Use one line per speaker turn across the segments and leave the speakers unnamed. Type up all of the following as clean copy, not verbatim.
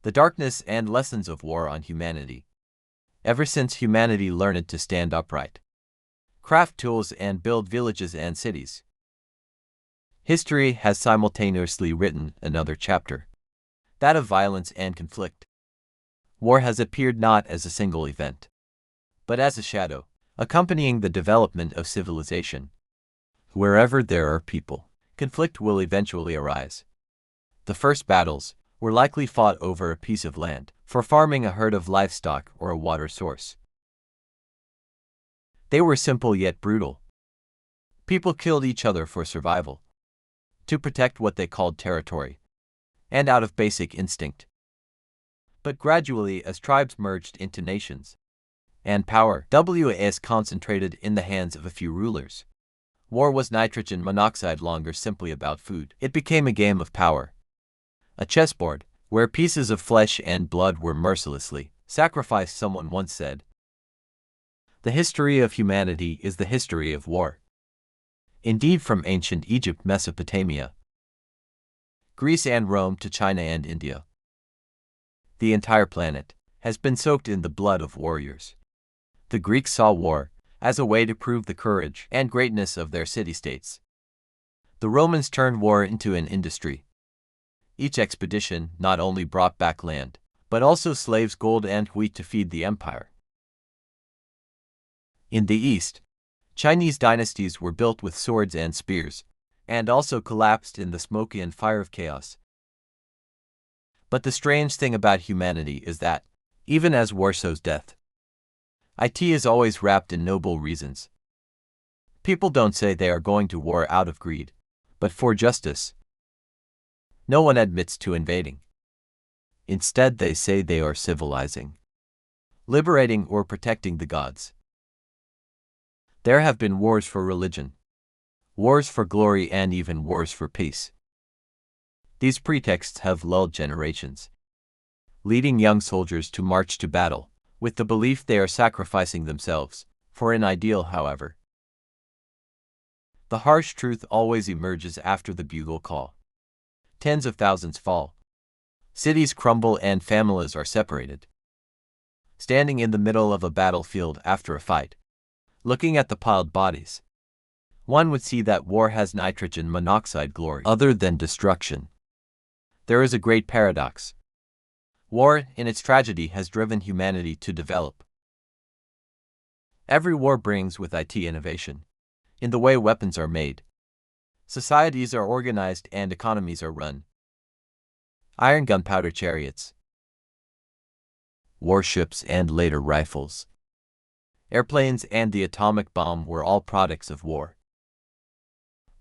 The darkness and lessons of war on humanity. Ever since humanity learned to stand upright, craft tools and build villages and cities, history has simultaneously written another chapter, that of violence and conflict. War has appeared not as a single event, but as a shadow, accompanying the development of civilization. Wherever there are people, conflict will eventually arise. The first battles were likely fought over a piece of land, for farming a herd of livestock or a water source. They were simple yet brutal. People killed each other for survival, to protect what they called territory, and out of basic instinct. But gradually, as tribes merged into nations, and power was concentrated in the hands of a few rulers, war was nitrogen monoxide longer simply about food. It became a game of power, a chessboard, where pieces of flesh and blood were mercilessly sacrificed. Someone once said, "The history of humanity is the history of war." Indeed, from ancient Egypt, Mesopotamia, Greece and Rome to China and India, the entire planet has been soaked in the blood of warriors. The Greeks saw war as a way to prove the courage and greatness of their city-states. The Romans turned war into an industry. Each expedition not only brought back land, but also slaves, gold, and wheat to feed the empire. In the East, Chinese dynasties were built with swords and spears, and also collapsed in the smoke and fire of chaos. But the strange thing about humanity is that, even as war sows death, it is always wrapped in noble reasons. People don't say they are going to war out of greed, but for justice. No one admits to invading. Instead, they say they are civilizing, liberating or protecting the gods. There have been wars for religion, wars for glory, and even wars for peace. These pretexts have lulled generations, leading young soldiers to march to battle, with the belief they are sacrificing themselves for an ideal. However, the harsh truth always emerges after the bugle call. Tens of thousands fall, cities crumble, and families are separated. Standing in the middle of a battlefield after a fight, looking at the piled bodies, one would see that war has nitrogen monoxide glory other than destruction. There is a great paradox. War, in its tragedy, has driven humanity to develop. Every war brings with it innovation, in the way weapons are made, societies are organized, and economies are run. Iron gunpowder chariots, warships, and later rifles, airplanes, and the atomic bomb were all products of war.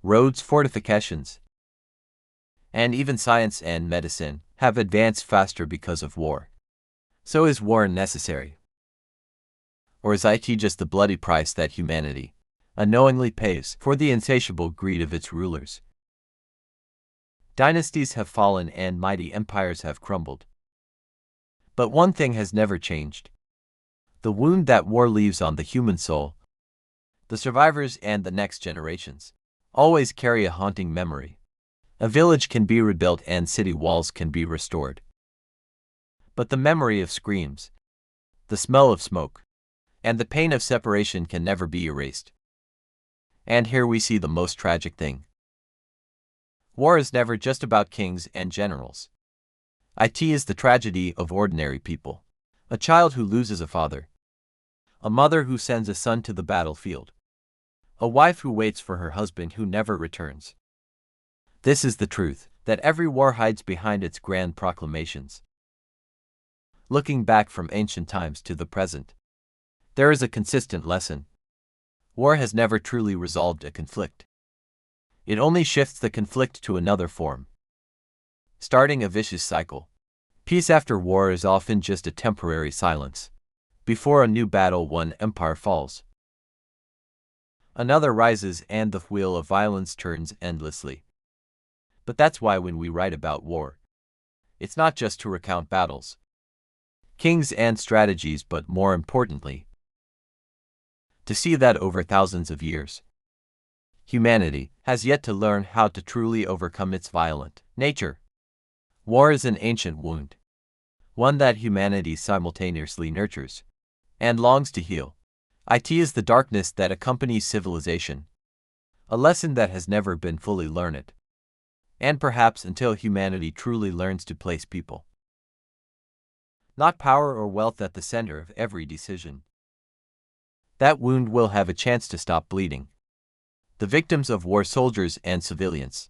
Roads, fortifications, and even science and medicine have advanced faster because of war. So is war necessary? Or is it just the bloody price that humanity unknowingly pays for the insatiable greed of its rulers? Dynasties have fallen and mighty empires have crumbled. But one thing has never changed: the wound that war leaves on the human soul. The survivors and the next generations always carry a haunting memory. A village can be rebuilt and city walls can be restored, but the memory of screams, the smell of smoke, and the pain of separation can never be erased. And here we see the most tragic thing. War is never just about kings and generals. It is the tragedy of ordinary people. A child who loses a father, a mother who sends a son to the battlefield, a wife who waits for her husband who never returns. This is the truth that every war hides behind its grand proclamations. Looking back from ancient times to the present, there is a consistent lesson. War has never truly resolved a conflict. It only shifts the conflict to another form, starting a vicious cycle. Peace after war is often just a temporary silence. Before a new battle, one empire falls, another rises, and the wheel of violence turns endlessly. But that's why when we write about war, it's not just to recount battles, kings, and strategies, but more importantly, to see that over thousands of years, humanity has yet to learn how to truly overcome its violent nature. War is an ancient wound, one that humanity simultaneously nurtures and longs to heal. IT is the darkness that accompanies civilization, a lesson that has never been fully learned, and perhaps until humanity truly learns to place people, not power or wealth, at the center of every decision. That wound will have a chance to stop bleeding. The victims of war: soldiers and civilians.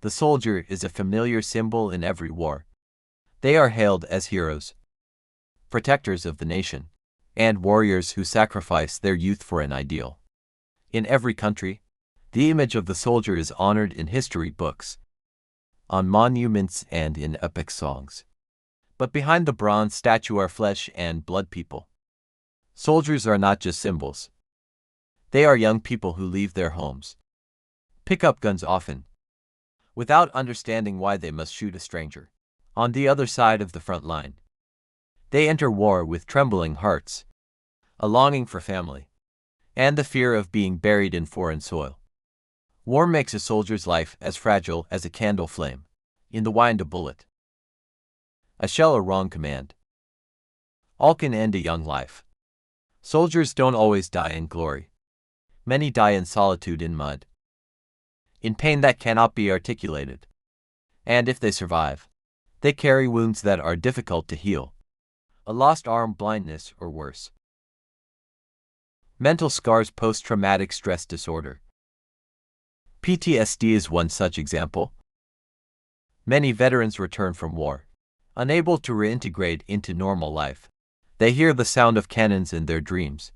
The soldier is a familiar symbol in every war. They are hailed as heroes, protectors of the nation, and warriors who sacrifice their youth for an ideal. In every country, the image of the soldier is honored in history books, on monuments, and in epic songs. But behind the bronze statue are flesh and blood people. Soldiers are not just symbols. They are young people who leave their homes, pick up guns often, without understanding why they must shoot a stranger on the other side of the front line. They enter war with trembling hearts, a longing for family, and the fear of being buried in foreign soil. War makes a soldier's life as fragile as a candle flame in the wind of a bullet. A shell or wrong command, all can end a young life. Soldiers don't always die in glory. Many die in solitude, in mud, in pain that cannot be articulated. And if they survive, they carry wounds that are difficult to heal. A lost arm, blindness, or worse. Mental scars: post-traumatic stress disorder. PTSD is one such example. Many veterans return from war, unable to reintegrate into normal life. They hear the sound of cannons in their dreams.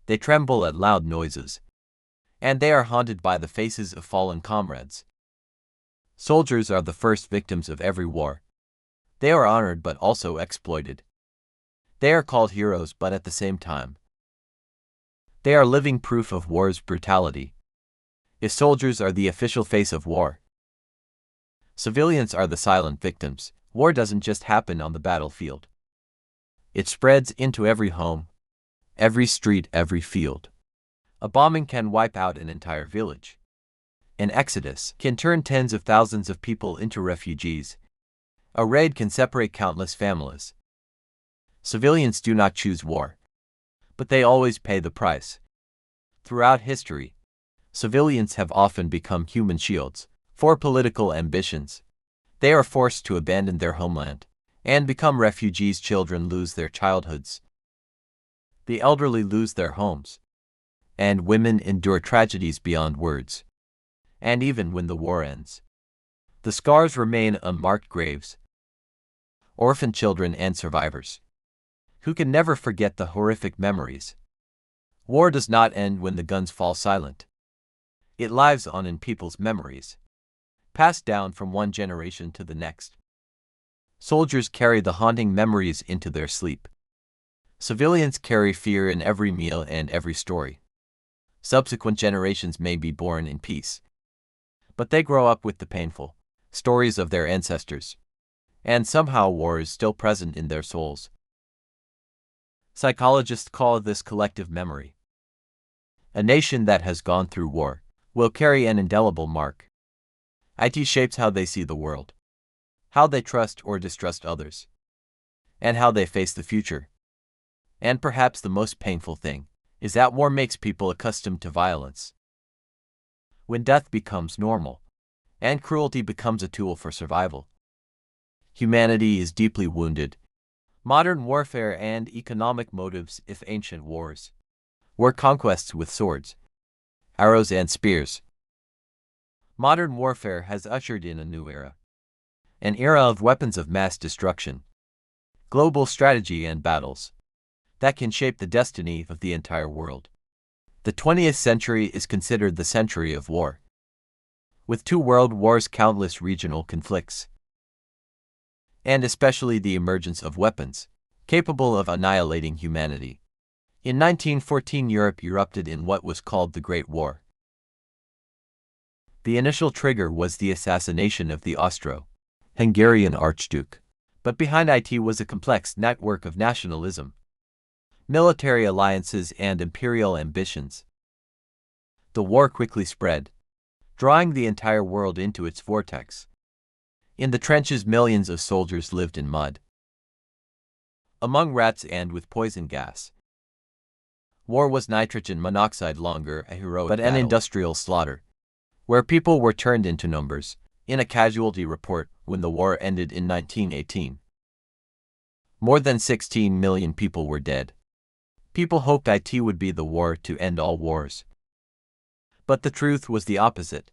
They tremble at loud noises, and they are haunted by the faces of fallen comrades. Soldiers are the first victims of every war. They are honored but also exploited. They are called heroes, but at the same time, they are living proof of war's brutality. If soldiers are the official face of war, civilians are the silent victims. War doesn't just happen on the battlefield. It spreads into every home, every street, every field. A bombing can wipe out an entire village. An exodus can turn tens of thousands of people into refugees. A raid can separate countless families. Civilians do not choose war, but they always pay the price. Throughout history, civilians have often become human shields for political ambitions. They are forced to abandon their homeland and become refugees. Children lose their childhoods. The elderly lose their homes. And women endure tragedies beyond words. And even when the war ends, the scars remain unmarked graves. Orphan children and survivors, who can never forget the horrific memories. War does not end when the guns fall silent. It lives on in people's memories, passed down from one generation to the next. Soldiers carry the haunting memories into their sleep. Civilians carry fear in every meal and every story. Subsequent generations may be born in peace, but they grow up with the painful stories of their ancestors, and somehow war is still present in their souls. Psychologists call this collective memory. A nation that has gone through war will carry an indelible mark. IT shapes how they see the world, how they trust or distrust others, and how they face the future. And perhaps the most painful thing is that war makes people accustomed to violence. When death becomes normal, and cruelty becomes a tool for survival, humanity is deeply wounded. Modern warfare and economic motives. If ancient wars were conquests with swords, arrows, and spears, modern warfare has ushered in a new era. An era of weapons of mass destruction, global strategy, and battles that can shape the destiny of the entire world. The 20th century is considered the century of war, with 2 world wars, countless regional conflicts, and especially the emergence of weapons capable of annihilating humanity. In 1914, Europe erupted in what was called the Great War. The initial trigger was the assassination of the Austro-Hungarian Archduke, but behind it was a complex network of nationalism, military alliances, and imperial ambitions. The war quickly spread, drawing the entire world into its vortex. In the trenches, millions of soldiers lived in mud, among rats and with poison gas. War was nitrogen monoxide, longer a heroic but an industrial slaughter, where people were turned into numbers. In a casualty report when the war ended in 1918, more than 16 million people were dead. People hoped it would be the war to end all wars. But the truth was the opposite.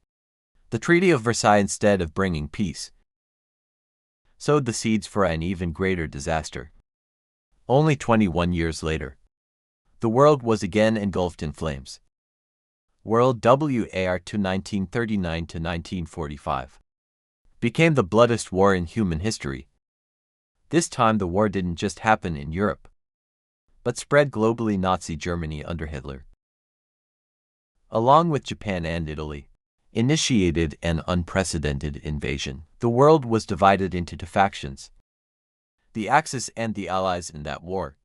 The Treaty of Versailles, instead of bringing peace, sowed the seeds for an even greater disaster. Only 21 years later, the world was again engulfed in flames. World War II 1939 to 1945 became the bloodiest war in human history. This time the war didn't just happen in Europe, but spread globally. Nazi Germany under Hitler, along with Japan and Italy, initiated an unprecedented invasion. The world was divided into two factions: the Axis and the Allies. In that war,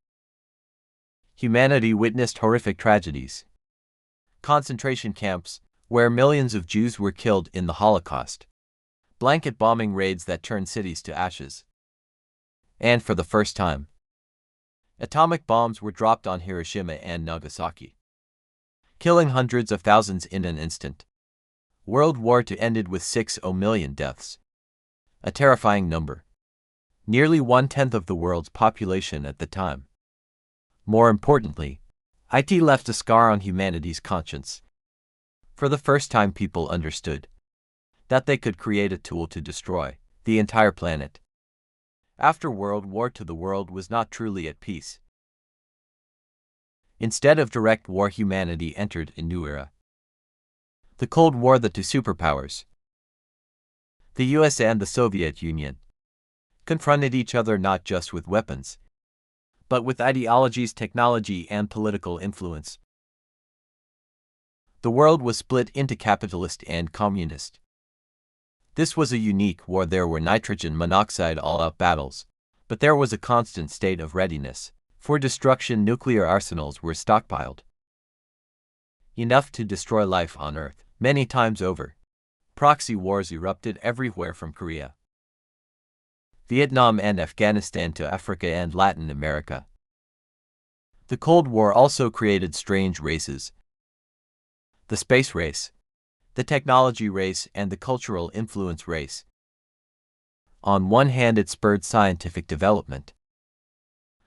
humanity witnessed horrific tragedies. Concentration camps, where millions of Jews were killed in the Holocaust. Blanket bombing raids that turned cities to ashes. And for the first time, atomic bombs were dropped on Hiroshima and Nagasaki, killing hundreds of thousands in an instant. World War II ended with 6 million deaths, a terrifying number, nearly 1/10 of the world's population at the time. More importantly, it left a scar on humanity's conscience. For the first time, people understood that they could create a tool to destroy the entire planet. After World War II, the world was not truly at peace. Instead of direct war, humanity entered a new era. The Cold War. The two superpowers, the US and the Soviet Union, confronted each other not just with weapons, but with ideologies, technology, and political influence. The world was split into capitalist and communist. This was a unique war. There were nitrogen monoxide all-out battles, but there was a constant state of readiness for destruction. Nuclear arsenals were stockpiled, enough to destroy life on Earth many times over. Proxy wars erupted everywhere from Korea, Vietnam, and Afghanistan to Africa and Latin America. The Cold War also created strange races: the space race, the technology race, and the cultural influence race. On one hand, it spurred scientific development,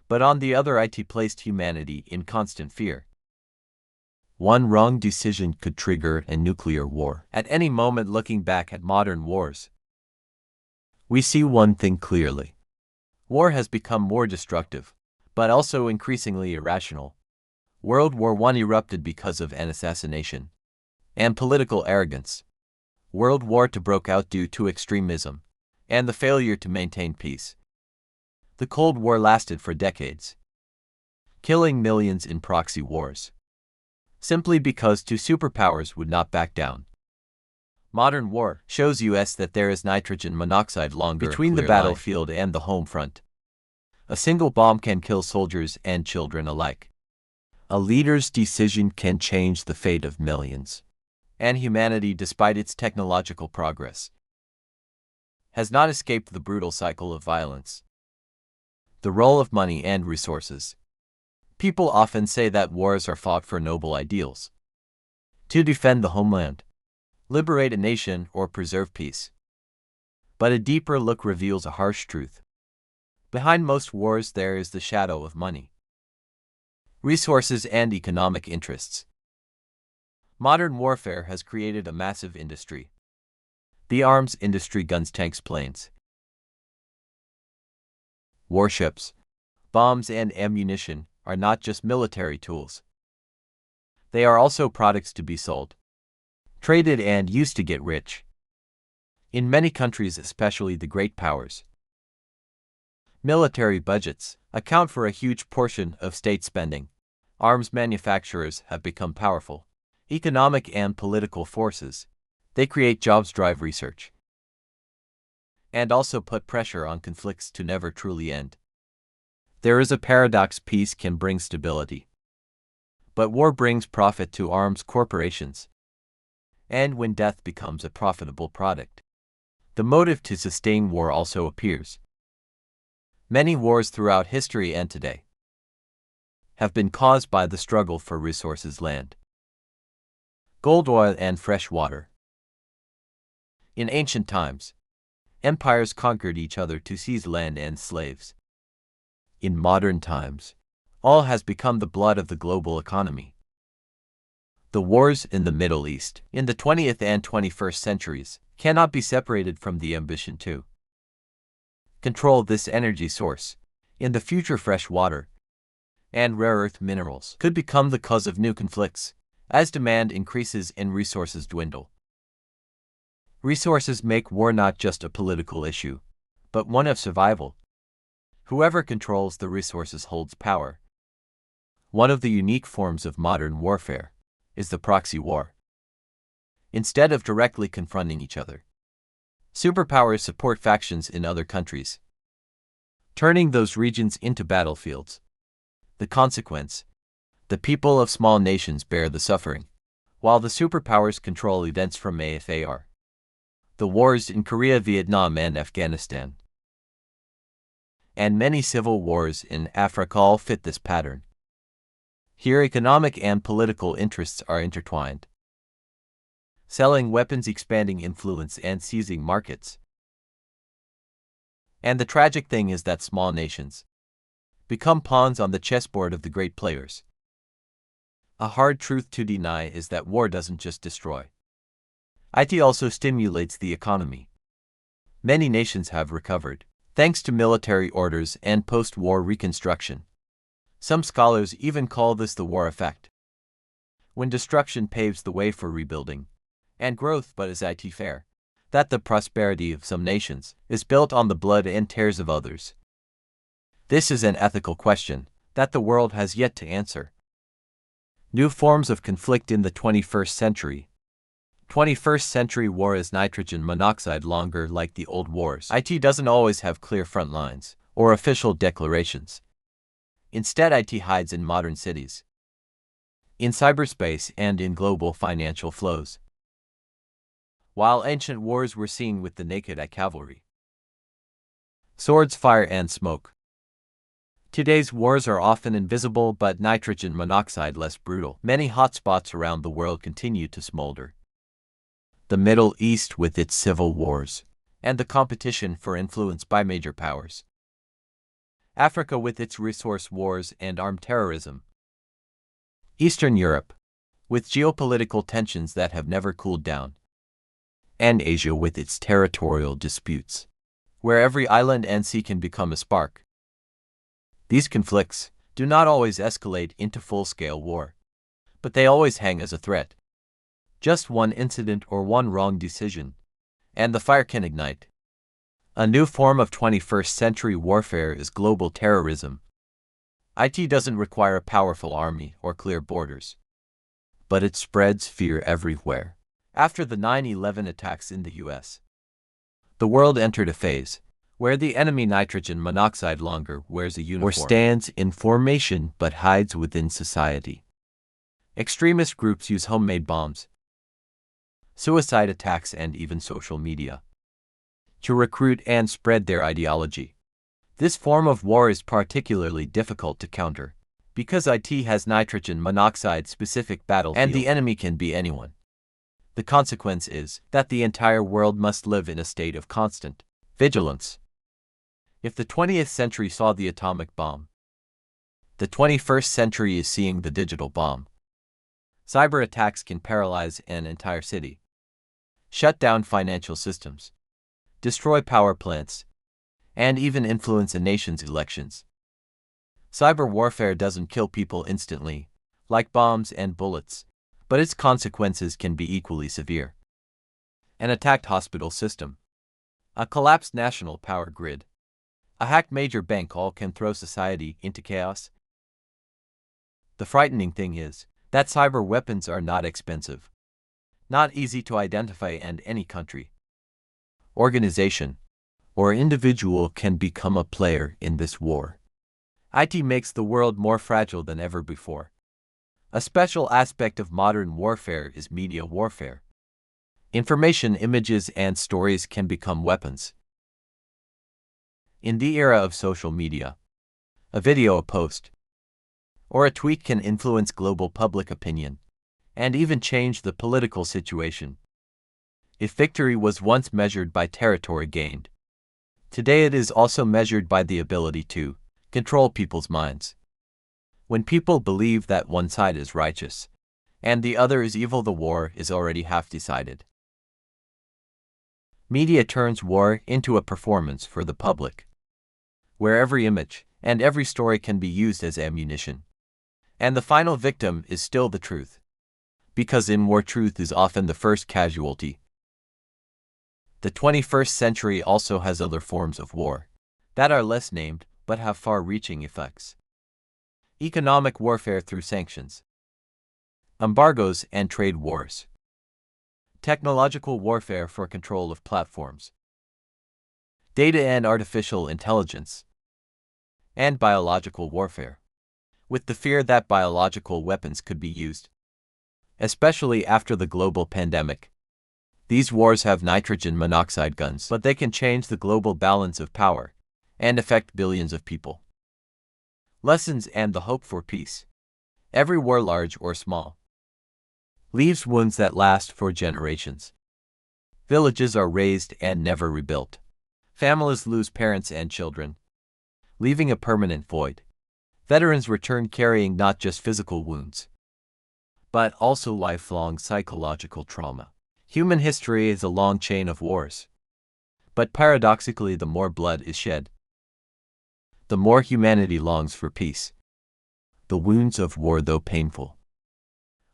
but on the other, it placed humanity in constant fear. One wrong decision could trigger a nuclear war at any moment. Looking back at modern wars, we see one thing clearly: war has become more destructive, but also increasingly irrational. World War I erupted because of an assassination and political arrogance. World War II broke out due to extremism and the failure to maintain peace. The Cold War lasted for decades, killing millions in proxy wars, simply because two superpowers would not back down. Modern war shows us that there is nitrogen monoxide longer between the battlefield and the home front. A single bomb can kill soldiers and children alike. A leader's decision can change the fate of millions. And humanity, despite its technological progress, has not escaped the brutal cycle of violence. The role of money and resources. People often say that wars are fought for noble ideals: to defend the homeland, liberate a nation, or preserve peace. But a deeper look reveals a harsh truth. Behind most wars, there is the shadow of money, resources, and economic interests. Modern warfare has created a massive industry: the arms industry. Guns, tanks, planes, warships, bombs, and ammunition are not just military tools. They are also products to be sold, traded, and used to get rich. In many countries, especially the great powers, military budgets account for a huge portion of state spending. Arms manufacturers have become powerful economic and political forces. They create jobs, drive research, and also put pressure on conflicts to never truly end. There is a paradox: peace can bring stability, but war brings profit to arms corporations. And when death becomes a profitable product, The motive to sustain war also appears. Many wars throughout history and today have been caused by the struggle for resources: land, gold, oil, and fresh water. In ancient times, empires conquered each other to seize land and slaves. In modern times, all has become the blood of the global economy. The wars in the Middle East in the 20th and 21st centuries cannot be separated from the ambition to control this energy source. In the future, fresh water and rare earth minerals could become the cause of new conflicts as demand increases and resources dwindle. Resources make war not just a political issue, but one of survival. Whoever controls the resources holds power. One of the unique forms of modern warfare is the proxy war. Instead of directly confronting each other, superpowers support factions in other countries, turning those regions into battlefields. The consequence: the people of small nations bear the suffering, while the superpowers control events from afar. The wars in Korea, Vietnam, and Afghanistan, and many civil wars in Africa all fit this pattern. Here economic and political interests are intertwined, selling weapons, expanding influence, and seizing markets. And the tragic thing is that small nations become pawns on the chessboard of the great players. A hard truth to deny is that war doesn't just destroy. It also stimulates the economy. Many nations have recovered, thanks to military orders and post-war reconstruction. Some scholars even call this the war effect, when destruction paves the way for rebuilding and growth. But is it fair that the prosperity of some nations is built on the blood and tears of others? This is an ethical question that the world has yet to answer. New forms of conflict in the 21st century. 21st century war is nitrogen monoxide longer like the old wars. It doesn't always have clear front lines or official declarations. Instead, it hides in modern cities, in cyberspace, and in global financial flows. While ancient wars were seen with the naked eye, cavalry, swords, fire, and smoke, today's wars are often invisible but nitrogen monoxide less brutal. Many hotspots around the world continue to smolder. The Middle East with its civil wars and the competition for influence by major powers. Africa with its resource wars and armed terrorism. Eastern Europe with geopolitical tensions that have never cooled down. And Asia with its territorial disputes, where every island and sea can become a spark. These conflicts do not always escalate into full-scale war, but they always hang as a threat. Just one incident or one wrong decision, and the fire can ignite. A new form of 21st century warfare is global terrorism. It doesn't require a powerful army or clear borders, but it spreads fear everywhere. After the 9/11 attacks in the US, the world entered a phase where the enemy nitrogen monoxide longer wears a uniform or stands in formation but hides within society. Extremist groups use homemade bombs, suicide attacks, and even social media to recruit and spread their ideology. This form of war is particularly difficult to counter because it has nitrogen monoxide specific battlefield, and the enemy can be anyone. The consequence is that the entire world must live in a state of constant vigilance. If the 20th century saw the atomic bomb, the 21st century is seeing the digital bomb. Cyber attacks can paralyze an entire city, shut down financial systems, destroy power plants, and even influence a nation's elections. Cyber warfare doesn't kill people instantly, like bombs and bullets, but its consequences can be equally severe. An attacked hospital system, a collapsed national power grid, a hacked major bank all can throw society into chaos. The frightening thing is that cyber weapons are not expensive, not easy to identify, and any country, organization, or individual can become a player in this war. IT makes the world more fragile than ever before. A special aspect of modern warfare is media warfare. Information, images, and stories can become weapons. In the era of social media, a video, a post, or a tweet can influence global public opinion, and even change the political situation. If victory was once measured by territory gained, today it is also measured by the ability to control people's minds. When people believe that one side is righteous and the other is evil, the war is already half decided. Media turns war into a performance for the public, where every image and every story can be used as ammunition. And the final victim is still the truth, because in war truth is often the first casualty. The 21st century also has other forms of war that are less named but have far-reaching effects. Economic warfare through sanctions, embargoes, and trade wars. Technological warfare for control of platforms, data and artificial intelligence, and biological warfare, with the fear that biological weapons could be used, especially after the global pandemic. These wars have nitrogen monoxide guns, but they can change the global balance of power and affect billions of people. Lessons and the hope for peace. Every war, large or small, leaves wounds that last for generations. Villages are razed and never rebuilt. Families lose parents and children, leaving a permanent void. Veterans return carrying not just physical wounds, but also lifelong psychological trauma. Human history is a long chain of wars. But paradoxically, the more blood is shed, the more humanity longs for peace. The wounds of war, though painful,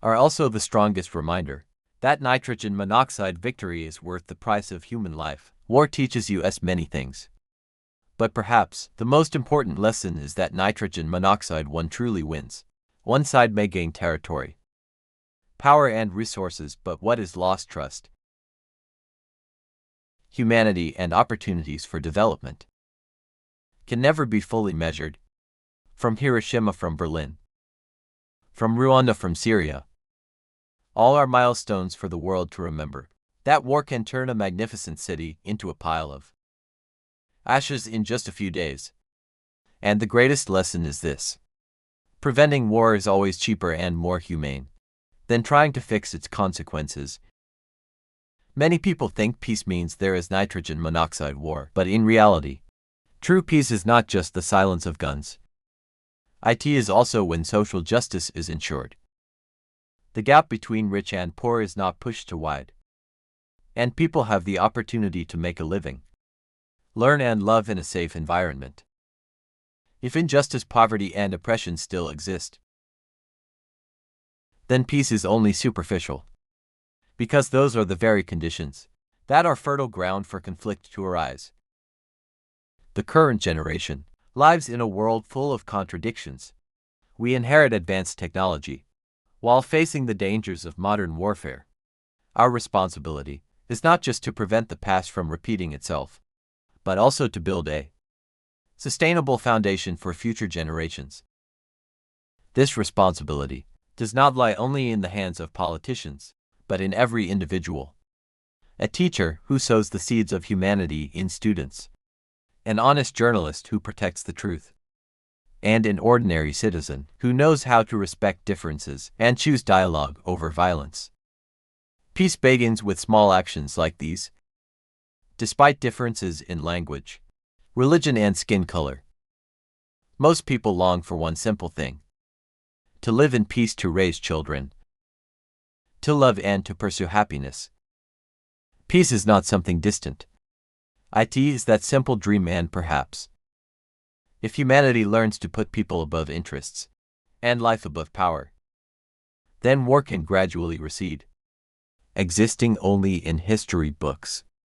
are also the strongest reminder that nitrogen monoxide victory is worth the price of human life. War teaches us many things, but perhaps the most important lesson is that nitrogen monoxide one truly wins. One side may gain territory, power, and resources, but what is lost? Trust, humanity, and opportunities for development can never be fully measured. From Hiroshima, from Berlin, from Rwanda, from Syria, all are milestones for the world to remember. That war can turn a magnificent city into a pile of ashes in just a few days. And the greatest lesson is this: preventing war is always cheaper and more humane than trying to fix its consequences. Many people think peace means there is nitrogen monoxide war, but in reality, true peace is not just the silence of guns. It is also when social justice is ensured. The gap between rich and poor is not pushed too wide, and people have the opportunity to make a living, learn, and love in a safe environment. If injustice, poverty, and oppression still exist, then peace is only superficial, because those are the very conditions that are fertile ground for conflict to arise. The current generation lives in a world full of contradictions. We inherit advanced technology while facing the dangers of modern warfare. Our responsibility is not just to prevent the past from repeating itself, but also to build a sustainable foundation for future generations. This responsibility does not lie only in the hands of politicians, but in every individual. A teacher who sows the seeds of humanity in students, an honest journalist who protects the truth, and an ordinary citizen who knows how to respect differences and choose dialogue over violence. Peace begins with small actions like these. Despite differences in language, religion, and skin color, most people long for one simple thing: to live in peace, to raise children, to love, and to pursue happiness. Peace is not something distant. It is that simple dream, and perhaps, if humanity learns to put people above interests and life above power, then war can gradually recede, existing only in history books.